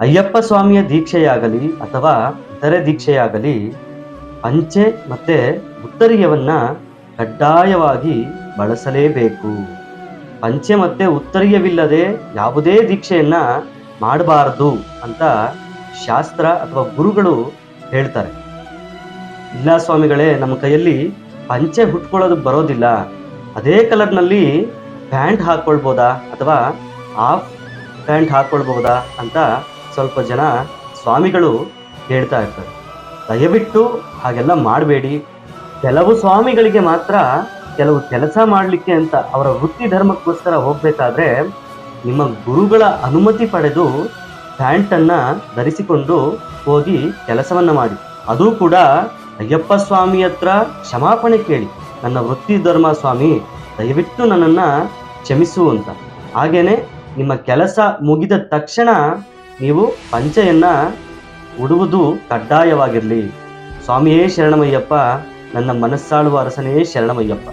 ಅಯ್ಯಪ್ಪ ಸ್ವಾಮಿಯ ದೀಕ್ಷೆಯಾಗಲಿ ಅಥವಾ ಇತರೆ ದೀಕ್ಷೆಯಾಗಲಿ ಪಂಚೆ ಮತ್ತೆ ಉತ್ತರೀಯವನ್ನ ಕಡ್ಡಾಯವಾಗಿ ಬಳಸಲೇಬೇಕು. ಪಂಚೆ ಮತ್ತೆ ಉತ್ತರೀಯವಿಲ್ಲದೆ ಯಾವುದೇ ದೀಕ್ಷೆಯನ್ನ ಮಾಡಬಾರದು ಅಂತ ಶಾಸ್ತ್ರ ಅಥವಾ ಗುರುಗಳು ಹೇಳ್ತಾರೆ. ಇಲ್ಲ ಸ್ವಾಮಿಗಳೇ, ನಮ್ಮ ಕೈಯಲ್ಲಿ ಪಂಚೆ ಹುಟ್ಕೊಳ್ಳೋದು ಬರೋದಿಲ್ಲ, ಅದೇ ಕಲರ್ನಲ್ಲಿ ಪ್ಯಾಂಟ್ ಹಾಕೊಳ್ಬೋದಾ ಅಥವಾ ಹಾಫ್ ಪ್ಯಾಂಟ್ ಹಾಕೊಳ್ಬಹುದಾ ಅಂತ ಸ್ವಲ್ಪ ಜನ ಸ್ವಾಮಿಗಳು ಹೇಳ್ತಾ ಇರ್ತಾರೆ. ದಯವಿಟ್ಟು ಹಾಗೆಲ್ಲ ಮಾಡಬೇಡಿ. ಕೆಲವು ಸ್ವಾಮಿಗಳಿಗೆ ಮಾತ್ರ ಕೆಲವು ಕೆಲಸ ಮಾಡಲಿಕ್ಕೆ ಅಂತ ಅವರ ವೃತ್ತಿ ಧರ್ಮಕ್ಕೋಸ್ಕರ ಹೋಗ್ಬೇಕಾದ್ರೆ ನಿಮ್ಮ ಗುರುಗಳ ಅನುಮತಿ ಪಡೆದು ಪ್ಯಾಂಟನ್ನು ಧರಿಸಿಕೊಂಡು ಹೋಗಿ ಕೆಲಸವನ್ನ ಮಾಡಿ. ಅದು ಕೂಡ ಅಯ್ಯಪ್ಪ ಸ್ವಾಮಿ ಹತ್ರ ಕ್ಷಮಾಪಣೆ ಕೇಳಿ, ನನ್ನ ವೃತ್ತಿ ಧರ್ಮ ಸ್ವಾಮಿ ದಯವಿಟ್ಟು ನನ್ನನ್ನು ಕ್ಷಮಿಸು ಅಂತ. ಹಾಗೇನೆ ನಿಮ್ಮ ಕೆಲಸ ಮುಗಿದ ತಕ್ಷಣ ನೀವು ಪಂಚೆಯನ್ನ ಉಡುವುದು ಕಡ್ಡಾಯವಾಗಿರಲಿ. ಸ್ವಾಮಿಯೇ ಶರಣಮಯ್ಯಪ್ಪ, ನನ್ನ ಮನಸ್ಸಾಳುವ ಅರಸನೇ ಶರಣಮಯ್ಯಪ್ಪ.